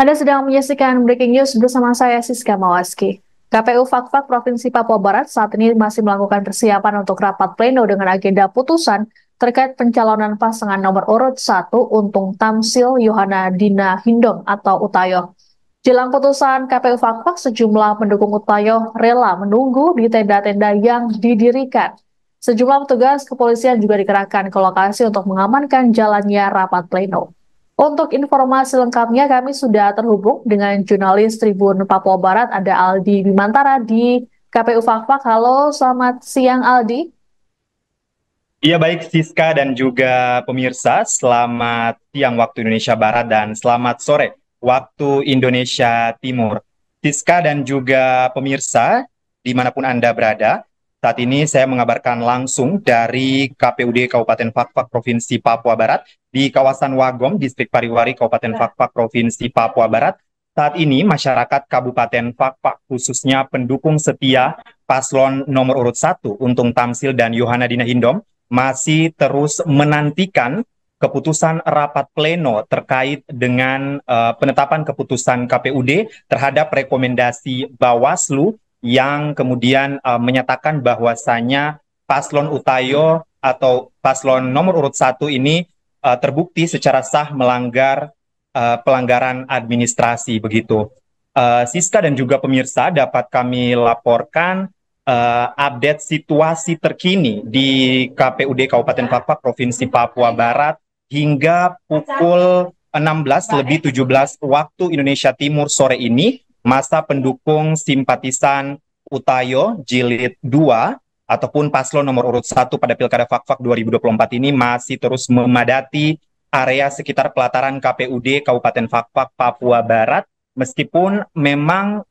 Anda sedang menyaksikan Breaking News bersama saya Siska Mawaski. KPU Fakfak Provinsi Papua Barat saat ini masih melakukan persiapan untuk rapat pleno dengan agenda putusan terkait pencalonan pasangan nomor urut 1 Untung Tamsil Yohana Dina Hindom atau Utayo. Jelang putusan KPU Fakfak, sejumlah pendukung Utayo rela menunggu di tenda-tenda yang didirikan. Sejumlah petugas kepolisian juga dikerahkan ke lokasi untuk mengamankan jalannya rapat pleno. Untuk informasi lengkapnya, kami sudah terhubung dengan jurnalis Tribun Papua Barat, ada Aldi Bimantara di KPU Fakfak. Halo, selamat siang Aldi. Iya baik Siska dan juga pemirsa, selamat siang waktu Indonesia Barat dan selamat sore waktu Indonesia Timur. Siska dan juga pemirsa, dimanapun Anda berada, saat ini saya mengabarkan langsung dari KPUD Kabupaten Fakfak Provinsi Papua Barat di kawasan Wagom, Distrik Pariwari, Kabupaten Fakfak Provinsi Papua Barat. Saat ini masyarakat Kabupaten Fakfak, khususnya pendukung setia paslon nomor urut 1 Untung Tamsil dan Yohana Dina Hindom, masih terus menantikan keputusan rapat pleno terkait dengan penetapan keputusan KPUD terhadap rekomendasi Bawaslu yang kemudian menyatakan bahwasanya paslon Utayo atau paslon nomor urut 1 ini terbukti secara sah melanggar pelanggaran administrasi begitu. Siska dan juga pemirsa, dapat kami laporkan update situasi terkini di KPUD Kabupaten Fakfak Provinsi Papua Barat hingga pukul 16:17 waktu Indonesia Timur sore ini. Masa pendukung simpatisan Utayo Jilid 2 ataupun paslon nomor urut 1 pada Pilkada Fakfak 2024 ini masih terus memadati area sekitar pelataran KPUD Kabupaten Fakfak Papua Barat. Meskipun memang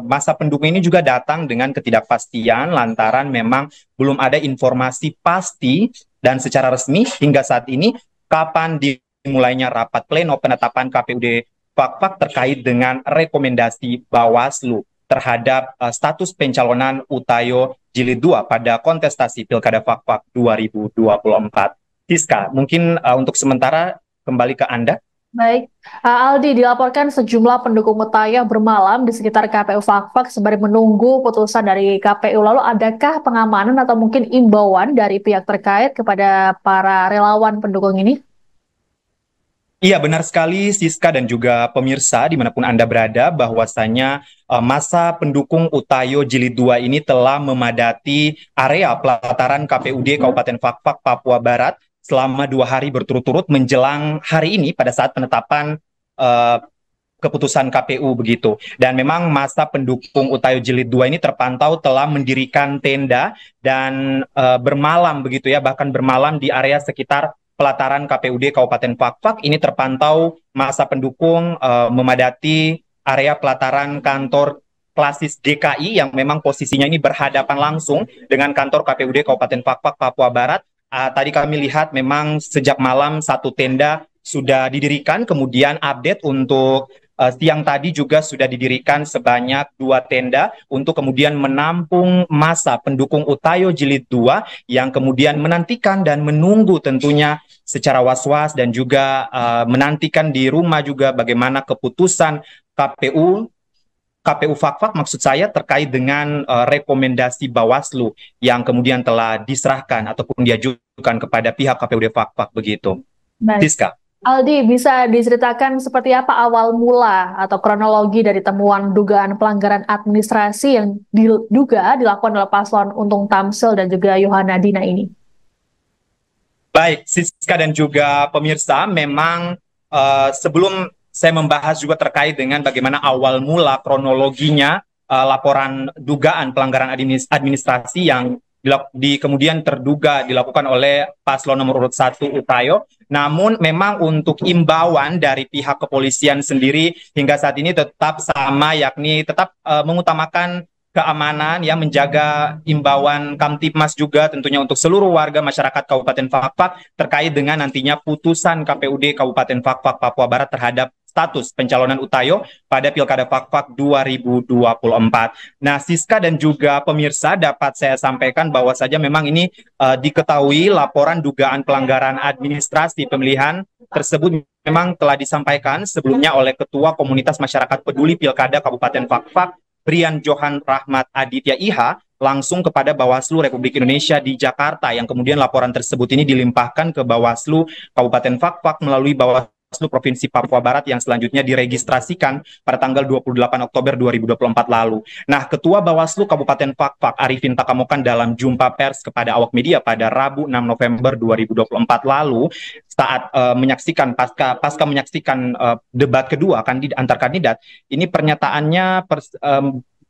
masa pendukung ini juga datang dengan ketidakpastian lantaran memang belum ada informasi pasti dan secara resmi hingga saat ini kapan dimulainya rapat pleno penetapan KPUD Fakfak terkait dengan rekomendasi Bawaslu terhadap status pencalonan Utayo Jilid 2 pada kontestasi Pilkada Fakfak 2024. Siska, mungkin untuk sementara kembali ke Anda. Baik, Aldi, dilaporkan sejumlah pendukung Utayo bermalam di sekitar KPU Fakfak sembari menunggu putusan dari KPU. Lalu adakah pengamanan atau mungkin imbauan dari pihak terkait kepada para relawan pendukung ini? Iya, benar sekali Siska dan juga pemirsa dimanapun Anda berada, bahwasanya masa pendukung Utayo Jilid 2 ini telah memadati area pelataran KPUD Kabupaten Fakfak Papua Barat selama 2 hari berturut-turut menjelang hari ini pada saat penetapan keputusan KPU begitu. Dan memang masa pendukung Utayo Jilid 2 ini terpantau telah mendirikan tenda dan bermalam begitu ya, bahkan bermalam di area sekitar pelataran KPUD Kabupaten Fakfak. Ini terpantau masa pendukung memadati area pelataran kantor klasis DKI yang memang posisinya ini berhadapan langsung dengan kantor KPUD Kabupaten Fakfak Papua Barat. Tadi kami lihat memang sejak malam satu tenda sudah didirikan, kemudian update untuk siang tadi juga sudah didirikan sebanyak 2 tenda untuk kemudian menampung masa pendukung Utayo Jilid 2 yang kemudian menantikan dan menunggu tentunya secara was-was dan juga menantikan di rumah juga bagaimana keputusan KPU Fakfak maksud saya terkait dengan rekomendasi Bawaslu yang kemudian telah diserahkan ataupun diajukan kepada pihak KPUD Fakfak begitu. Baik. Siska. Aldi, bisa diceritakan seperti apa awal mula atau kronologi dari temuan dugaan pelanggaran administrasi yang diduga dilakukan oleh paslon Untung Tamsil dan juga Yohana Dina ini? Baik, Siska dan juga pemirsa, memang sebelum saya membahas juga terkait dengan bagaimana awal mula kronologinya laporan dugaan pelanggaran administrasi yang kemudian terduga dilakukan oleh paslon nomor urut 1 Utayo. Namun memang untuk imbauan dari pihak kepolisian sendiri hingga saat ini tetap sama, yakni tetap mengutamakan keamanan, ya, menjaga imbauan Kamtibmas juga tentunya untuk seluruh warga masyarakat Kabupaten Fakfak terkait dengan nantinya putusan KPUD Kabupaten Fakfak Papua Barat terhadap status pencalonan Utayo pada Pilkada Fakfak 2024. Nah, Siska dan juga pemirsa, dapat saya sampaikan bahwa saja memang ini diketahui laporan dugaan pelanggaran administrasi pemilihan tersebut memang telah disampaikan sebelumnya oleh Ketua Komunitas Masyarakat Peduli Pilkada Kabupaten Fakfak, Brian Johan Rahmat Aditya IH, langsung kepada Bawaslu Republik Indonesia di Jakarta, yang kemudian laporan tersebut ini dilimpahkan ke Bawaslu Kabupaten Fakfak melalui Bawaslu Provinsi Papua Barat yang selanjutnya diregistrasikan pada tanggal 28 Oktober 2024 lalu. Nah, Ketua Bawaslu Kabupaten Fakfak Arifin Takamokan dalam jumpa pers kepada awak media pada Rabu 6 November 2024 lalu saat menyaksikan pasca menyaksikan debat kedua antar kandidat, ini pernyataannya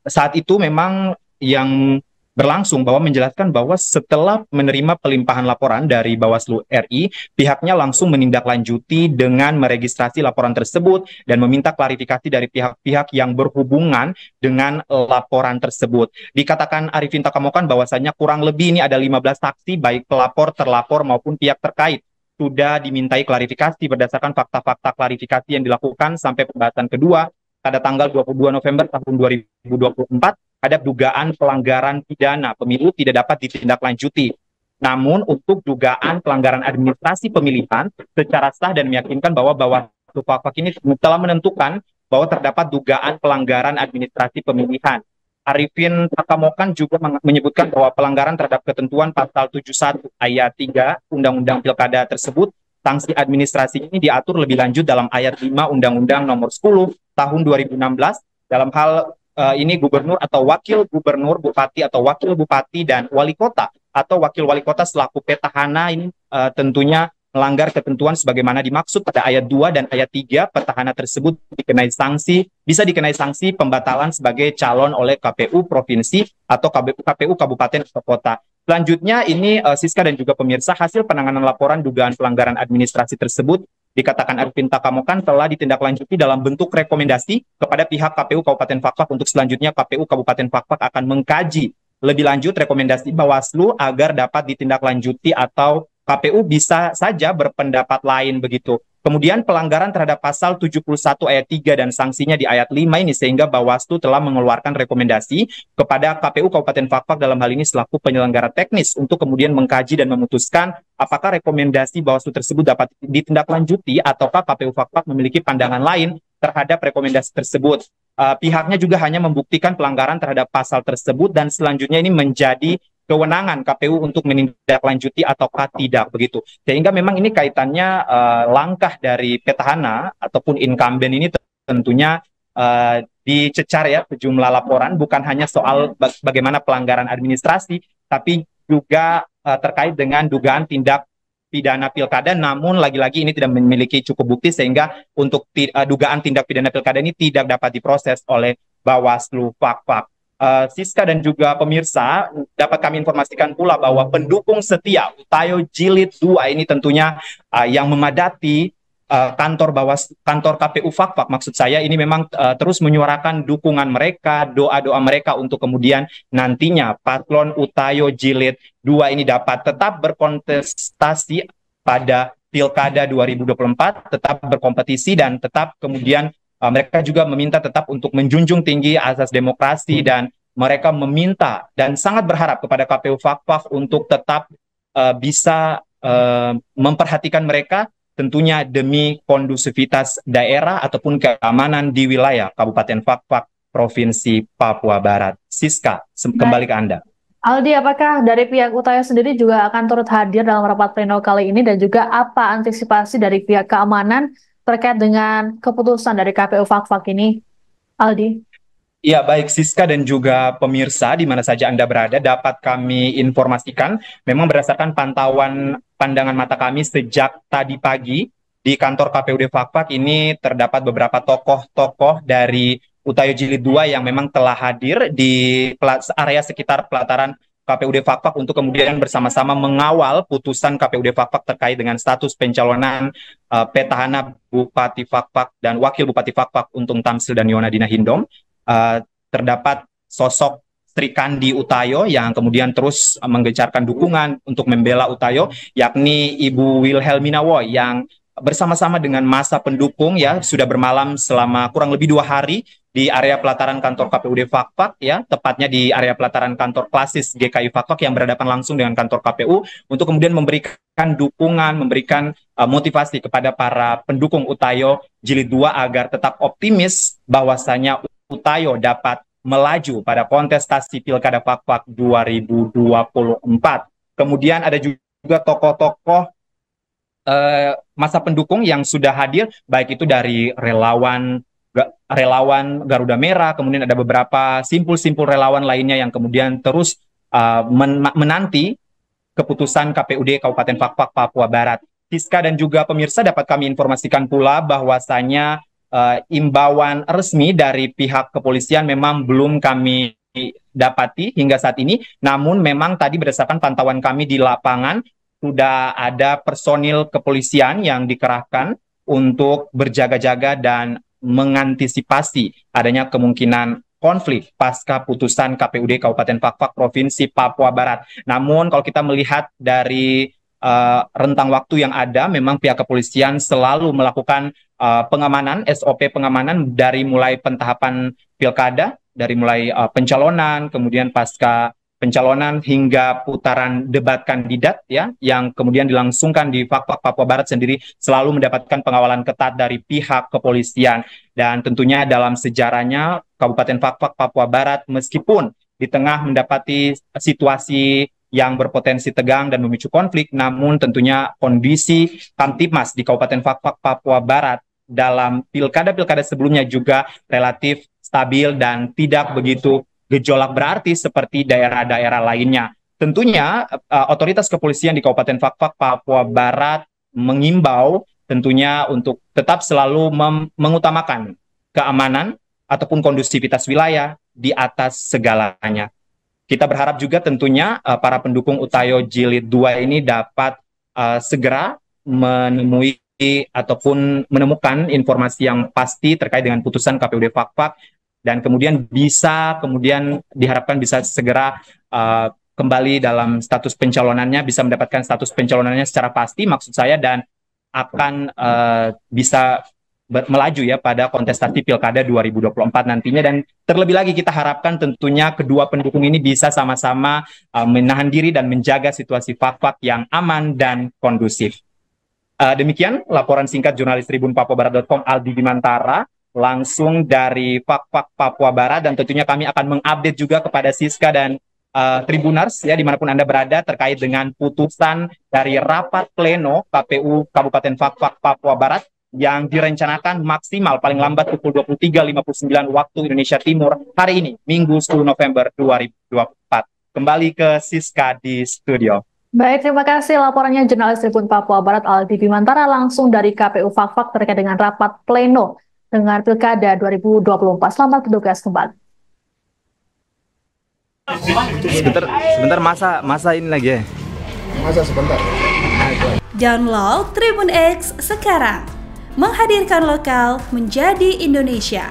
saat itu memang yang berlangsung bahwa menjelaskan bahwa setelah menerima pelimpahan laporan dari Bawaslu RI, pihaknya langsung menindaklanjuti dengan meregistrasi laporan tersebut dan meminta klarifikasi dari pihak-pihak yang berhubungan dengan laporan tersebut. Dikatakan Arifin Takamokan bahwasanya kurang lebih ini ada 15 saksi baik pelapor, terlapor maupun pihak terkait sudah dimintai klarifikasi berdasarkan fakta-fakta klarifikasi yang dilakukan sampai pembahasan kedua pada tanggal 22 November tahun 2024 ada dugaan pelanggaran pidana pemilu tidak dapat ditindaklanjuti. Namun untuk dugaan pelanggaran administrasi pemilihan secara sah dan meyakinkan bahwa Bawaslu Fakfak ini telah menentukan bahwa terdapat dugaan pelanggaran administrasi pemilihan. Arifin Takamokan juga menyebutkan bahwa pelanggaran terhadap ketentuan pasal 71 ayat 3 Undang-Undang Pilkada tersebut, sanksi administrasi ini diatur lebih lanjut dalam ayat 5 Undang-Undang Nomor 10 Tahun 2016 dalam hal ini gubernur atau wakil gubernur, bupati atau wakil bupati dan wali kota atau wakil wali kota selaku petahana ini tentunya melanggar ketentuan sebagaimana dimaksud pada ayat 2 dan ayat 3, petahana tersebut bisa dikenai sanksi pembatalan sebagai calon oleh KPU provinsi atau KPU kabupaten atau kota. Selanjutnya ini Siska dan juga pemirsa, hasil penanganan laporan dugaan pelanggaran administrasi tersebut dikatakan Arifin Takamokan telah ditindaklanjuti dalam bentuk rekomendasi kepada pihak KPU Kabupaten Fakfak untuk selanjutnya KPU Kabupaten Fakfak akan mengkaji lebih lanjut rekomendasi Bawaslu agar dapat ditindaklanjuti atau KPU bisa saja berpendapat lain begitu. Kemudian pelanggaran terhadap pasal 71 ayat 3 dan sanksinya di ayat 5 ini sehingga Bawaslu telah mengeluarkan rekomendasi kepada KPU Kabupaten Fakfak dalam hal ini selaku penyelenggara teknis untuk kemudian mengkaji dan memutuskan apakah rekomendasi Bawaslu tersebut dapat ditindaklanjuti ataukah KPU Fakfak memiliki pandangan lain terhadap rekomendasi tersebut. Pihaknya juga hanya membuktikan pelanggaran terhadap pasal tersebut dan selanjutnya ini menjadi kewenangan KPU untuk menindaklanjuti ataukah tidak begitu. Sehingga memang ini kaitannya langkah dari petahana ataupun incumbent ini tentunya dicecar ya sejumlah laporan, bukan hanya soal bagaimana pelanggaran administrasi, tapi juga terkait dengan dugaan tindak pidana pilkada, namun lagi-lagi ini tidak memiliki cukup bukti sehingga untuk dugaan tindak pidana pilkada ini tidak dapat diproses oleh Bawaslu Fakfak. Siska dan juga pemirsa, dapat kami informasikan pula bahwa pendukung setia Utayo Jilid 2 ini tentunya yang memadati kantor KPU Fakfak, maksud saya ini memang terus menyuarakan dukungan mereka, doa-doa mereka untuk kemudian nantinya paslon Utayo Jilid 2 ini dapat tetap berkontestasi pada Pilkada 2024, tetap berkompetisi dan tetap kemudian mereka juga meminta tetap untuk menjunjung tinggi asas demokrasi dan mereka meminta dan sangat berharap kepada KPU Fakfak untuk tetap bisa memperhatikan mereka tentunya demi kondusivitas daerah ataupun keamanan di wilayah Kabupaten Fakfak, Provinsi Papua Barat. Siska, kembali ke Anda. Aldi, apakah dari pihak Utayo sendiri juga akan turut hadir dalam rapat pleno kali ini dan juga apa antisipasi dari pihak keamanan terkait dengan keputusan dari KPU Fakfak ini, Aldi? Ya, baik Siska dan juga pemirsa di mana saja Anda berada, dapat kami informasikan memang berdasarkan pandangan mata kami sejak tadi pagi di kantor KPUD Fakfak ini terdapat beberapa tokoh-tokoh dari Utayo Jilid 2 yang memang telah hadir di area sekitar pelataran KPUD Fakfak untuk kemudian bersama-sama mengawal putusan KPUD Fakfak terkait dengan status pencalonan petahana Bupati Fakfak dan Wakil Bupati Fakfak Untung Tamsil dan Yona Dina Hindom. Terdapat sosok Sri Kandi Utayo yang kemudian terus menggencarkan dukungan untuk membela Utayo, yakni Ibu Wilhelmina Woy yang bersama-sama dengan masa pendukung ya sudah bermalam selama kurang lebih 2 hari di area pelataran kantor KPUD Fakfak ya, tepatnya di area pelataran kantor klasis GKI Fakfak yang berhadapan langsung dengan kantor KPU untuk kemudian memberikan dukungan, memberikan motivasi kepada para pendukung Utayo Jilid 2 agar tetap optimis bahwasanya Utayo dapat melaju pada kontestasi Pilkada Fakfak 2024. Kemudian ada juga tokoh-tokoh masa pendukung yang sudah hadir, baik itu dari relawan Garuda Merah, kemudian ada beberapa simpul-simpul relawan lainnya yang kemudian terus menanti keputusan KPUD Kabupaten Fakfak, Papua Barat. Siska dan juga pemirsa, dapat kami informasikan pula bahwasanya imbauan resmi dari pihak kepolisian memang belum kami dapati hingga saat ini, namun memang tadi berdasarkan pantauan kami di lapangan, sudah ada personil kepolisian yang dikerahkan untuk berjaga-jaga dan mengantisipasi adanya kemungkinan konflik pasca putusan KPUD Kabupaten Fakfak Provinsi Papua Barat. Namun kalau kita melihat dari rentang waktu yang ada, memang pihak kepolisian selalu melakukan pengamanan, SOP pengamanan dari mulai pentahapan pilkada, dari mulai pencalonan, kemudian pasca pencalonan hingga putaran debat kandidat ya, yang kemudian dilangsungkan di Fakfak Papua Barat sendiri selalu mendapatkan pengawalan ketat dari pihak kepolisian. Dan tentunya dalam sejarahnya Kabupaten Fakfak Papua Barat meskipun di tengah mendapati situasi yang berpotensi tegang dan memicu konflik, namun tentunya kondisi Kamtibmas di Kabupaten Fakfak Papua Barat dalam pilkada-pilkada sebelumnya juga relatif stabil dan tidak begitu gejolak berarti seperti daerah-daerah lainnya. Tentunya otoritas kepolisian di Kabupaten Fakfak Papua Barat mengimbau tentunya untuk tetap selalu mengutamakan keamanan ataupun kondusivitas wilayah di atas segalanya. Kita berharap juga tentunya para pendukung Utayo Jilid 2 ini dapat segera menemui ataupun menemukan informasi yang pasti terkait dengan putusan KPUD Fakfak, dan kemudian diharapkan bisa segera kembali dalam status pencalonannya, bisa mendapatkan status pencalonannya secara pasti maksud saya, dan akan bisa melaju ya pada kontestasi Pilkada 2024 nantinya. Dan terlebih lagi kita harapkan tentunya kedua pendukung ini bisa sama-sama menahan diri dan menjaga situasi Fakfak yang aman dan kondusif. Demikian laporan singkat jurnalis tribunpapuabarat.com Aldi Bimantara langsung dari Fakfak Papua Barat, dan tentunya kami akan mengupdate juga kepada Siska dan Tribuners ya dimanapun Anda berada terkait dengan putusan dari rapat pleno KPU Kabupaten Fakfak Papua Barat yang direncanakan maksimal paling lambat pukul 23.59 waktu Indonesia Timur hari ini, Minggu 10 November 2024. Kembali ke Siska di studio. Baik, terima kasih laporannya jurnalis Tribun Papua Barat Aldi Bimantara langsung dari KPU Fakfak terkait dengan rapat pleno dengan Pilkada 2024. Selamat bertugas kembali. Sebentar masa ini lagi ya. Masa sebentar. Download Tribun X sekarang. Menghadirkan lokal menjadi Indonesia.